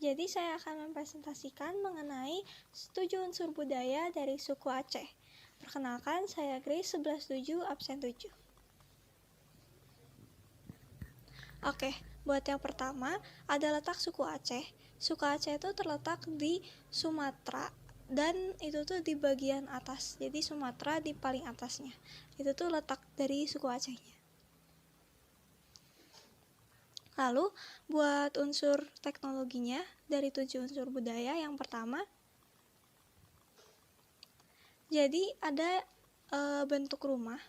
Jadi saya akan mempresentasikan mengenai 7 unsur budaya dari suku Aceh. Perkenalkan, saya Grace 11/7 absen 7. Oke, buat yang pertama ada letak suku Aceh. Suku Aceh itu terletak di Sumatera dan itu tuh di bagian atas. Jadi Sumatera di paling atasnya. Itu tuh letak dari suku Acehnya. Lalu buat unsur teknologinya dari 7 unsur budaya, yang pertama jadi ada bentuk rumah.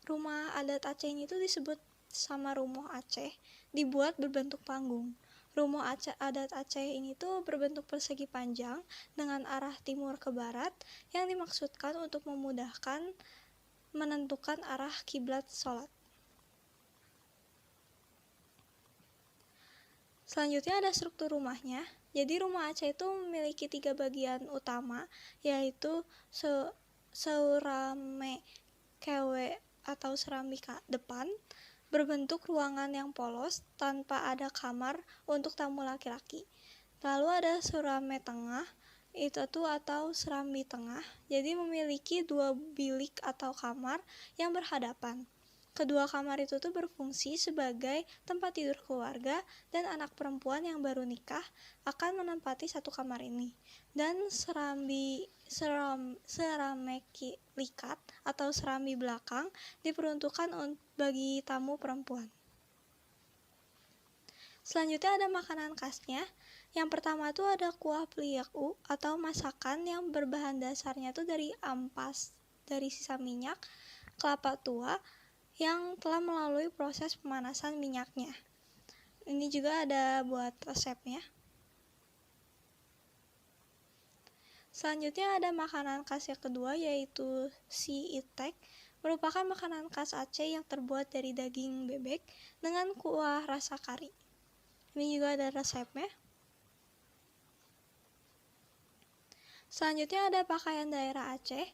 Rumah adat Aceh ini tuh disebut sama Rumoh Aceh, dibuat berbentuk panggung. Rumoh adat Aceh ini tuh berbentuk persegi panjang dengan arah timur ke barat yang dimaksudkan untuk memudahkan menentukan arah kiblat sholat. Selanjutnya ada struktur rumahnya. Jadi rumah Aceh itu memiliki 3 bagian utama, yaitu seurame kewe atau serambi depan, berbentuk ruangan yang polos tanpa ada kamar untuk tamu laki-laki. Lalu ada surame tengah, itu tuh atau serambi tengah, jadi memiliki 2 bilik atau kamar yang berhadapan. Kedua kamar itu tuh berfungsi sebagai tempat tidur keluarga, dan anak perempuan yang baru nikah akan menempati satu kamar ini. Dan serame likat atau serambi belakang diperuntukkan bagi tamu perempuan. Selanjutnya ada makanan khasnya. Yang pertama tuh ada kuah plieu atau masakan yang berbahan dasarnya tuh dari ampas, dari sisa minyak kelapa tua yang telah melalui proses pemanasan minyaknya. Ini juga ada buat resepnya. Selanjutnya ada makanan khas yang kedua, yaitu si itek, merupakan makanan khas Aceh yang terbuat dari daging bebek dengan kuah rasa kari. Ini juga ada resepnya. Selanjutnya ada pakaian daerah Aceh.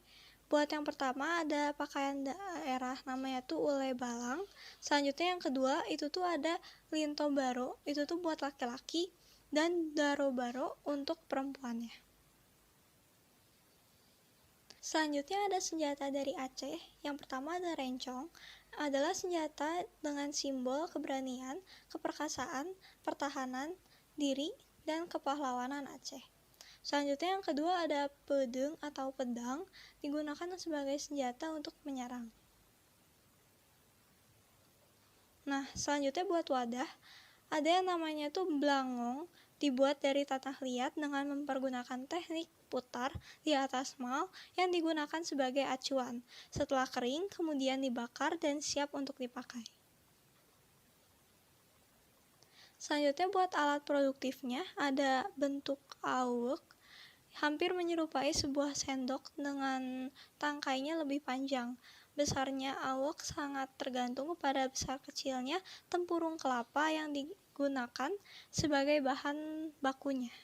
Buat yang pertama ada pakaian daerah namanya tuh ule balang. Selanjutnya yang kedua itu tuh ada linto baro, itu tuh buat laki-laki, dan daro baro untuk perempuannya. Selanjutnya ada senjata dari Aceh. Yang pertama ada rencong, adalah senjata dengan simbol keberanian, keperkasaan, pertahanan diri, dan kepahlawanan Aceh. Selanjutnya yang kedua ada pedeng atau pedang, digunakan sebagai senjata untuk menyerang. Nah, selanjutnya buat wadah, ada yang namanya tuh blangong, dibuat dari tanah liat dengan mempergunakan teknik putar di atas mal yang digunakan sebagai acuan. Setelah kering, kemudian dibakar dan siap untuk dipakai. Selanjutnya buat alat produktifnya, ada bentuk awek, hampir menyerupai sebuah sendok dengan tangkainya lebih panjang. Besarnya awek sangat tergantung kepada besar kecilnya tempurung kelapa yang digunakan sebagai bahan bakunya.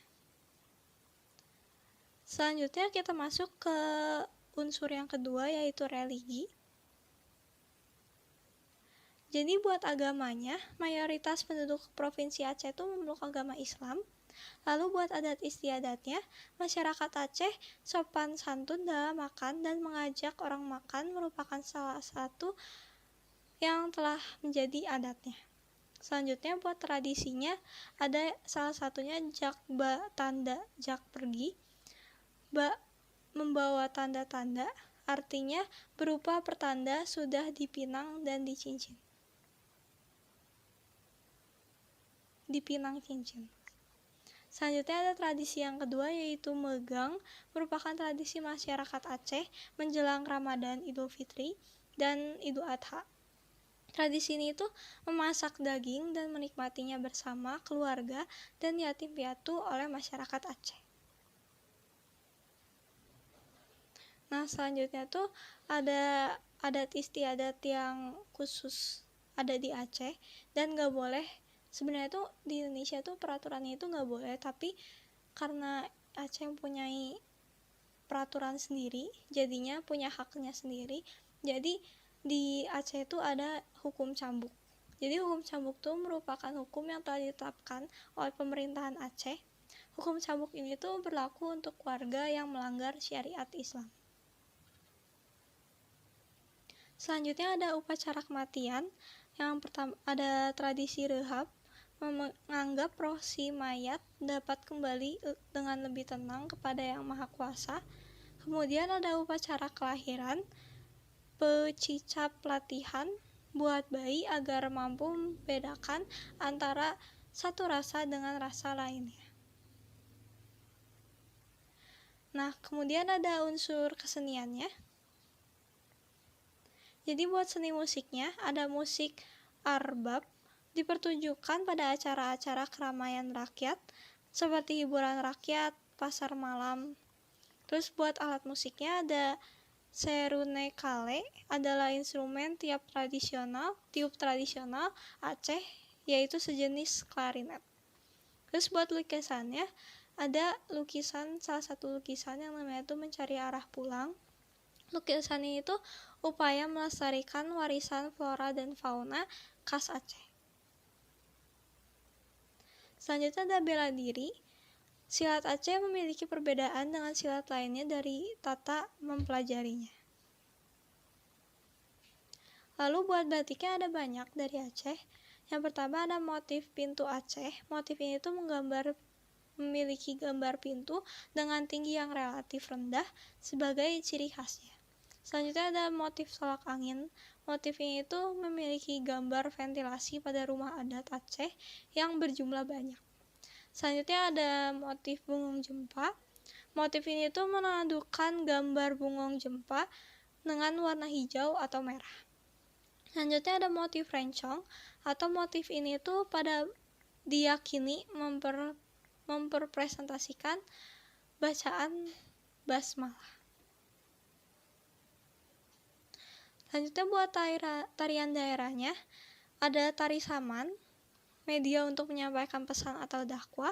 Selanjutnya kita masuk ke unsur yang kedua, yaitu religi. Jadi buat agamanya, mayoritas penduduk Provinsi Aceh itu memeluk agama Islam. Lalu buat adat istiadatnya, masyarakat Aceh sopan santun dalam makan dan mengajak orang makan merupakan salah satu yang telah menjadi adatnya. Selanjutnya buat tradisinya, ada salah satunya jak ba tanda jak pergi. Ba membawa tanda-tanda, artinya berupa pertanda sudah dipinang dan dipinang cincin. Selanjutnya ada tradisi yang kedua, yaitu megang, merupakan tradisi masyarakat Aceh menjelang Ramadan, Idul Fitri, dan Idul Adha. Tradisi ini tuh memasak daging dan menikmatinya bersama keluarga dan yatim piatu oleh masyarakat Aceh. Nah, selanjutnya tuh ada adat istiadat yang khusus ada di Aceh dan gak boleh. Sebenarnya tuh di Indonesia tuh peraturannya itu nggak boleh, tapi karena Aceh mempunyai peraturan sendiri, jadinya punya haknya sendiri. Jadi di Aceh itu ada hukum cambuk. Jadi hukum cambuk itu merupakan hukum yang telah ditetapkan oleh pemerintahan Aceh. Hukum cambuk ini tuh berlaku untuk warga yang melanggar syariat Islam. Selanjutnya ada upacara kematian. Yang pertama ada tradisi rehab, menganggap roh si mayat dapat kembali dengan lebih tenang kepada Yang Maha Kuasa. Kemudian ada upacara kelahiran, pecicap latihan buat bayi agar mampu membedakan antara satu rasa dengan rasa lainnya. Nah, kemudian ada unsur keseniannya. Jadi buat seni musiknya, ada musik arbab, dipertunjukkan pada acara-acara keramaian rakyat, seperti hiburan rakyat, pasar malam. Terus buat alat musiknya ada serunekale, adalah instrumen tiup tradisional Aceh, yaitu sejenis klarinet. Terus buat lukisannya, ada salah satu lukisan yang namanya itu Mencari Arah Pulang. Lukisan ini itu upaya melestarikan warisan flora dan fauna khas Aceh. Selanjutnya ada bela diri. Silat Aceh memiliki perbedaan dengan silat lainnya dari tata mempelajarinya. Lalu buat batiknya ada banyak dari Aceh. Yang pertama ada motif pintu Aceh. Motif ini tuh memiliki gambar pintu dengan tinggi yang relatif rendah sebagai ciri khasnya. Selanjutnya ada motif solak angin. Motif ini tuh memiliki gambar ventilasi pada rumah adat Aceh yang berjumlah banyak. Selanjutnya ada motif bungung jempa. Motif ini tuh menandakan gambar bungung jempa dengan warna hijau atau merah. Selanjutnya ada motif rencong, atau motif ini tuh pada diyakini memperpresentasikan bacaan basmalah. Selanjutnya buat tarian daerahnya, ada tari saman, media untuk menyampaikan pesan atau dakwah.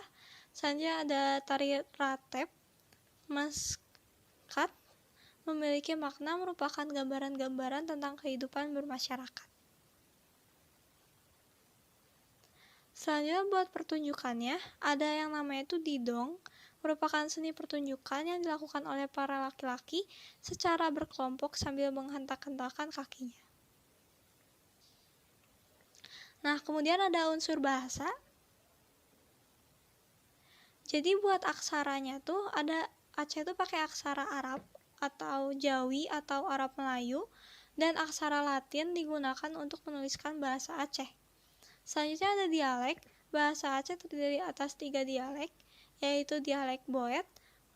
Selanjutnya ada tari ratep, maskat, memiliki makna merupakan gambaran-gambaran tentang kehidupan bermasyarakat. Selanjutnya buat pertunjukannya, ada yang namanya itu didong, merupakan seni pertunjukan yang dilakukan oleh para laki-laki secara berkelompok sambil menghentak-hentakan kakinya. Nah, kemudian ada unsur bahasa. Jadi buat aksaranya tuh ada Aceh tuh pakai aksara Arab atau Jawi atau Arab Melayu, dan aksara Latin digunakan untuk menuliskan bahasa Aceh. Selanjutnya ada dialek. Bahasa Aceh terdiri atas 3 dialek, yaitu dialek Boet,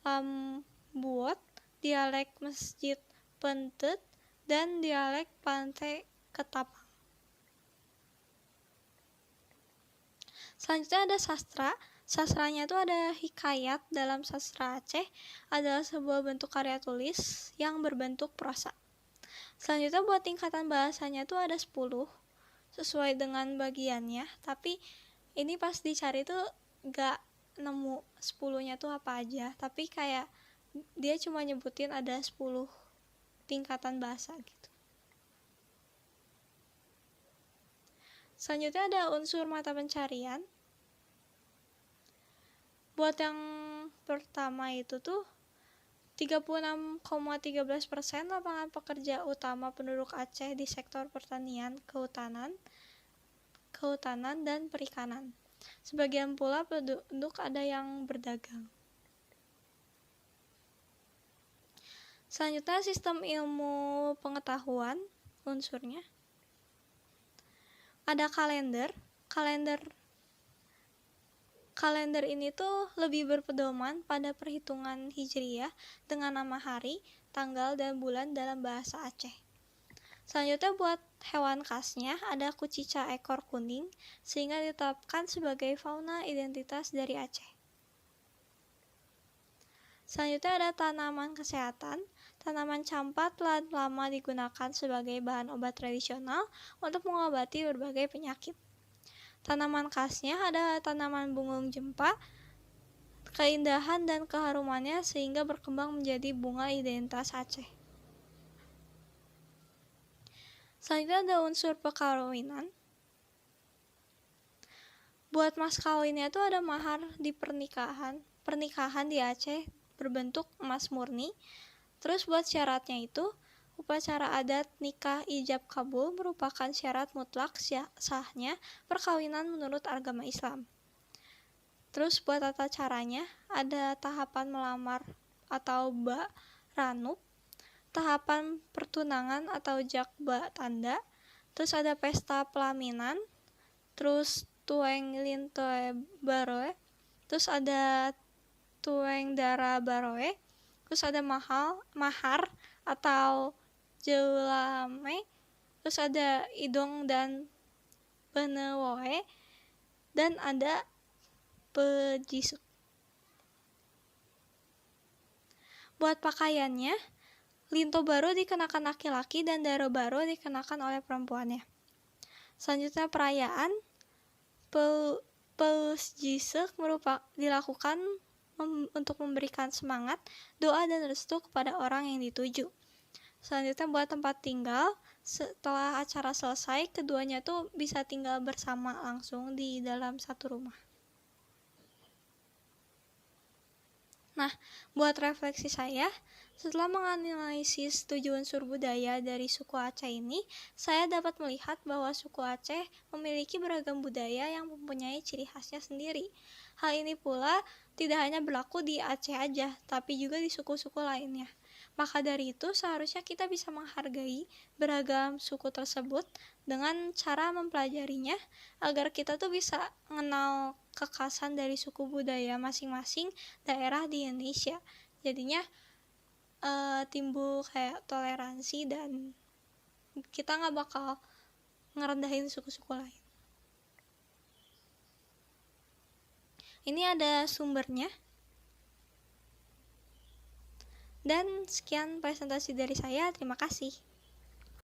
Lambuot, dialek Mesjid Pentet, dan dialek Pantai Ketapang. Selanjutnya ada sastra. Sastranya itu ada hikayat. Dalam sastra Aceh adalah sebuah bentuk karya tulis yang berbentuk prosa. Selanjutnya buat tingkatan bahasanya itu ada 10 sesuai dengan bagiannya, tapi ini pas dicari tuh gak nemu 10-nya tuh apa aja, tapi kayak dia cuma nyebutin ada 10 tingkatan bahasa gitu. Selanjutnya ada unsur mata pencarian. Buat yang pertama itu tuh 36,13% lapangan pekerja utama penduduk Aceh di sektor pertanian, kehutanan, dan perikanan. Sebagian pula penduduk ada yang berdagang. Selanjutnya sistem ilmu pengetahuan unsurnya. Ada kalender. Kalender ini tuh lebih berpedoman pada perhitungan Hijriyah dengan nama hari, tanggal, dan bulan dalam bahasa Aceh. Selanjutnya buat hewan khasnya ada kucica ekor kuning, sehingga ditetapkan sebagai fauna identitas dari Aceh. Selanjutnya ada tanaman kesehatan. Tanaman campak telah lama digunakan sebagai bahan obat tradisional untuk mengobati berbagai penyakit. Tanaman khasnya ada tanaman bungung jempa, keindahan dan keharumannya sehingga berkembang menjadi bunga identitas Aceh. Selanjutnya ada unsur perkawinan. Buat mas kawinnya tuh ada mahar di pernikahan di Aceh berbentuk emas murni. Terus buat syaratnya itu, upacara adat nikah ijab kabul merupakan syarat mutlak sahnya perkawinan menurut agama Islam. Terus buat tata caranya, ada tahapan melamar atau ranub, tahapan pertunangan atau jakba tanda, terus ada pesta pelaminan, terus tueng lintoe baroe, terus ada tueng dara baroe, terus ada mahar atau jelame, terus ada idong dan benewoe, dan ada pejisuk. Buat pakaiannya, linto baru dikenakan laki-laki dan daro baru dikenakan oleh perempuannya. Selanjutnya perayaan pejisuk dilakukan untuk memberikan semangat, doa dan restu kepada orang yang dituju. Selanjutnya buat tempat tinggal, setelah acara selesai, keduanya tuh bisa tinggal bersama langsung di dalam satu rumah. Nah, buat refleksi saya, setelah menganalisis 7 unsur budaya dari suku Aceh ini, saya dapat melihat bahwa suku Aceh memiliki beragam budaya yang mempunyai ciri khasnya sendiri. Hal ini pula tidak hanya berlaku di Aceh aja, tapi juga di suku-suku lainnya. Maka dari itu, seharusnya kita bisa menghargai beragam suku tersebut dengan cara mempelajarinya agar kita tuh bisa mengenal kekhasan dari suku budaya masing-masing daerah di Indonesia. Jadinya timbul kayak toleransi dan kita nggak bakal ngerendahin suku-suku lain. Ini ada sumbernya. Dan sekian presentasi dari saya. Terima kasih.